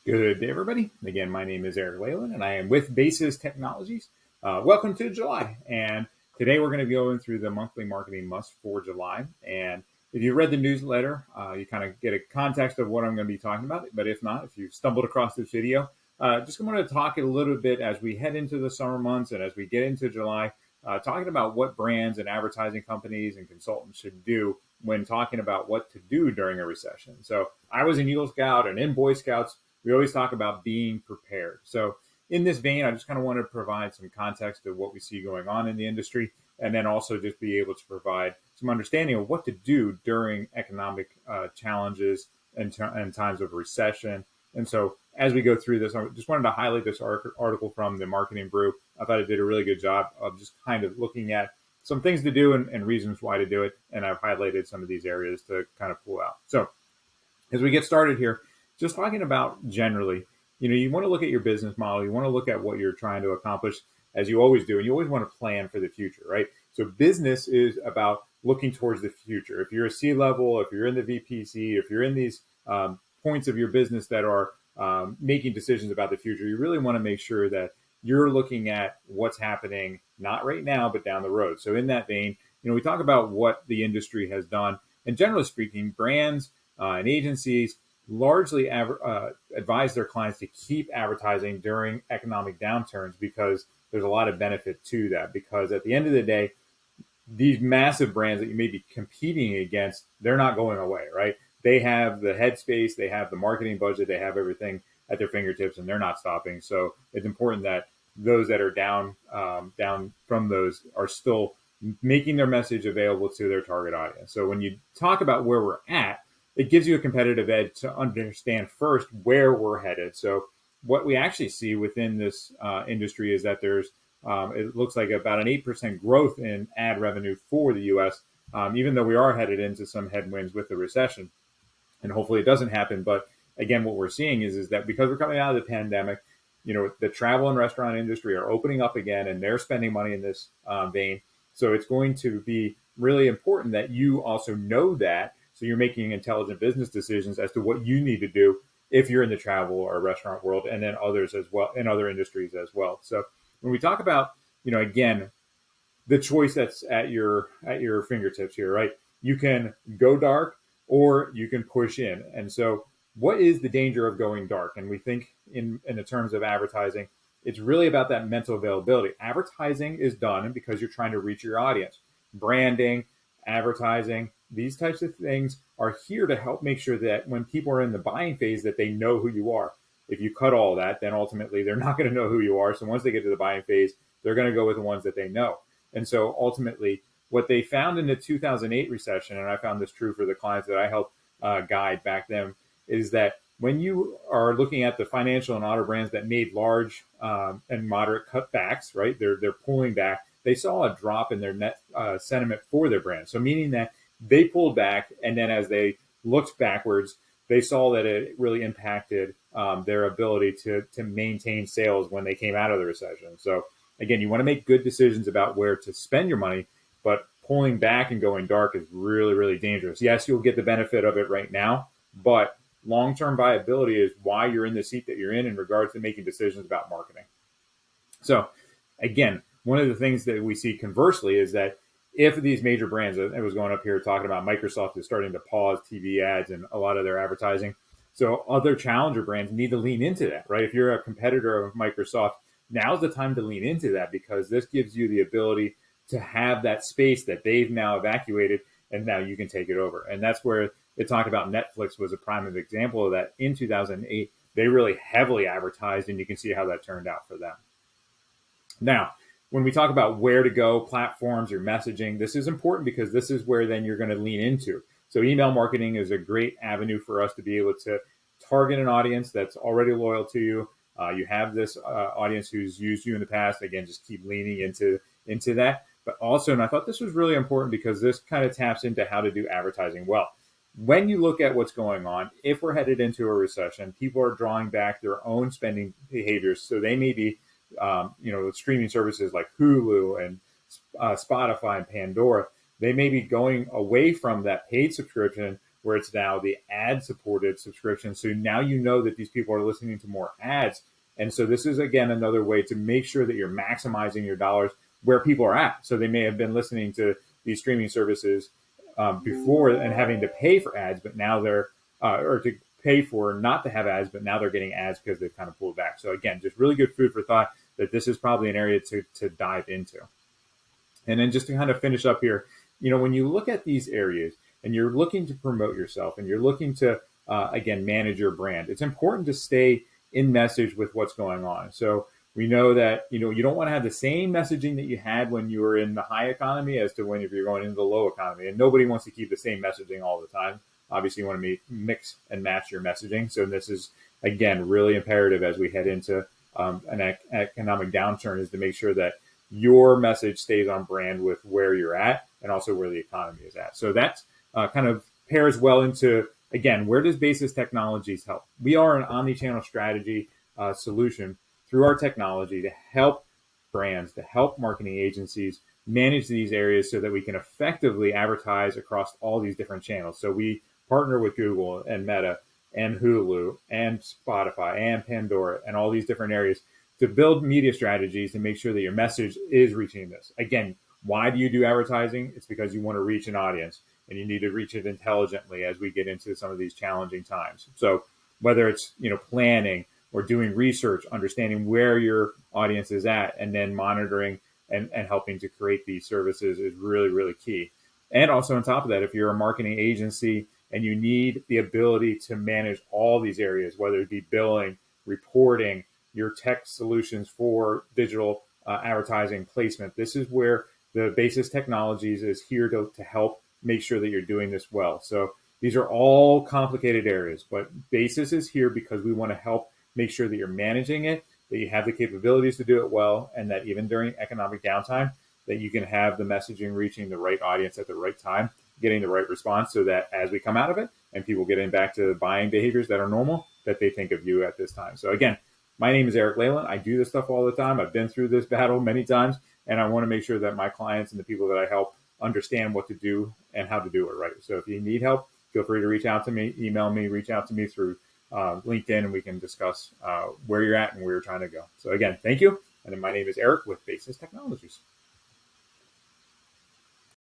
Good day, everybody. Again, my name is Eric Leyland, and I am with Basis Technologies. Welcome to July, and today we're going to be going through the monthly marketing must for July. And if you read the newsletter, you kind of get a context of what I'm going to be talking about. But if not, if you've stumbled across this video, just want to talk a little bit as we head into the summer months and as we get into July, talking about what brands and advertising companies and consultants should do when talking about what to do during a recession. So I was an Eagle Scout and in Boy Scouts. We always talk about being prepared. So in this vein, I just kind of want to provide some context of what we see going on in the industry, and then also just be able to provide some understanding of what to do during economic challenges and times of recession. And so as we go through this, I just wanted to highlight this article from the Marketing Brew. I thought it did a really good job of just kind of looking at some things to do and reasons why to do it. And I've highlighted some of these areas to kind of pull out. So as we get started here, just talking about generally, you want to look at your business model. You want to look at what you're trying to accomplish, as you always do. And you always want to plan for the future, right? So business is about looking towards the future. If you're a C-level, if you're in the VPC, if you're in these points of your business that are making decisions about the future, you really want to make sure that you're looking at what's happening, not right now, but down the road. So in that vein, we talk about what the industry has done. And generally speaking, brands and agencies largely advise their clients to keep advertising during economic downturns because there's a lot of benefit to that. Because at the end of the day, these massive brands that you may be competing against, they're not going away, right? They have the headspace, they have the marketing budget, they have everything at their fingertips, and they're not stopping. So it's important that those that are down from those are still making their message available to their target audience. So when you talk about where we're at, it gives you a competitive edge to understand first where we're headed. So what we actually see within this industry is that there's, it looks like about an 8% growth in ad revenue for the U.S., even though we are headed into some headwinds with the recession. And hopefully it doesn't happen. But again, what we're seeing is that because we're coming out of the pandemic, the travel and restaurant industry are opening up again, and they're spending money in this vein. So it's going to be really important that you also know that. So you're making intelligent business decisions as to what you need to do if you're in the travel or restaurant world, and then others as well, in other industries as well. So when we talk about, again, the choice that's at your fingertips here, right? You can go dark or you can push in. And so what is the danger of going dark? And we think in the terms of advertising, it's really about that mental availability. Advertising is done because you're trying to reach your audience. Branding, advertising, these types of things are here to help make sure that when people are in the buying phase that they know who you are. If you cut all that, then ultimately they're not going to know who you are. So once they get to the buying phase, they're going to go with the ones that they know. And so ultimately what they found in the 2008 recession, and I found this true for the clients that I helped guide back then, is that when you are looking at the financial and auto brands that made large and moderate cutbacks, right, they're pulling back, they saw a drop in their net sentiment for their brand. So meaning that they pulled back, and then as they looked backwards, they saw that it really impacted their ability to maintain sales when they came out of the recession. So again, you want to make good decisions about where to spend your money, but pulling back and going dark is really, really dangerous. Yes, you'll get the benefit of it right now, but long-term viability is why you're in the seat that you're in regards to making decisions about marketing. So again, one of the things that we see conversely is that if these major brands, I was going up here talking about Microsoft is starting to pause TV ads and a lot of their advertising. So other challenger brands need to lean into that, right? If you're a competitor of Microsoft, now's the time to lean into that because this gives you the ability to have that space that they've now evacuated, and now you can take it over. And that's where they talked about Netflix was a prime example of that. In 2008, they really heavily advertised, and you can see how that turned out for them. Now, when we talk about where to go, platforms, your messaging, this is important because this is where then you're going to lean into. So email marketing is a great avenue for us to be able to target an audience that's already loyal to you. You have this audience who's used you in the past. Again, just keep leaning into that. But also, and I thought this was really important because this kind of taps into how to do advertising well. When you look at what's going on, if we're headed into a recession, people are drawing back their own spending behaviors. So they may be streaming services like Hulu and Spotify and Pandora, they may be going away from that paid subscription where it's now the ad supported subscription. So now you know that these people are listening to more ads. And so this is, again, another way to make sure that you're maximizing your dollars where people are at. So they may have been listening to these streaming services before and having to pay for ads, but now they're, or to pay for not to have ads, but now they're getting ads because they've kind of pulled back. So again, just really good food for thought that this is probably an area to dive into. And then just to kind of finish up here, when you look at these areas and you're looking to promote yourself and you're looking to, again, manage your brand, it's important to stay in message with what's going on. So we know that, you don't want to have the same messaging that you had when you were in the high economy as to when if you're going into the low economy. And nobody wants to keep the same messaging all the time. Obviously, you want to mix and match your messaging. So this is, again, really imperative as we head into an economic downturn, is to make sure that your message stays on brand with where you're at and also where the economy is at. So that's kind of pairs well into, again, where does Basis Technologies help? We are an omni-channel strategy solution through our technology to help brands, to help marketing agencies manage these areas so that we can effectively advertise across all these different channels. So we partner with Google and Meta and Hulu and Spotify and Pandora and all these different areas to build media strategies to make sure that your message is reaching this. Again, why do you do advertising? It's because you want to reach an audience and you need to reach it intelligently as we get into some of these challenging times. So whether it's, planning or doing research, understanding where your audience is at, and then monitoring and helping to create these services is really, really key. And also on top of that, if you're a marketing agency and you need the ability to manage all these areas, whether it be billing, reporting, your tech solutions for digital advertising placement, this is where the Basis Technologies is here to help make sure that you're doing this well. So these are all complicated areas, but Basis is here because we want to help make sure that you're managing it, that you have the capabilities to do it well, and that even during economic downtime, that you can have the messaging reaching the right audience at the right time, getting the right response, so that as we come out of it and people getting back to buying behaviors that are normal, that they think of you at this time. So again, my name is Eric Leyland. I do this stuff all the time. I've been through this battle many times, and I want to make sure that my clients and the people that I help understand what to do and how to do it right. So if you need help, feel free to reach out to me, email me, reach out to me through LinkedIn, and we can discuss where you're at and where you're trying to go. So again, thank you. And then my name is Eric with Basis Technologies.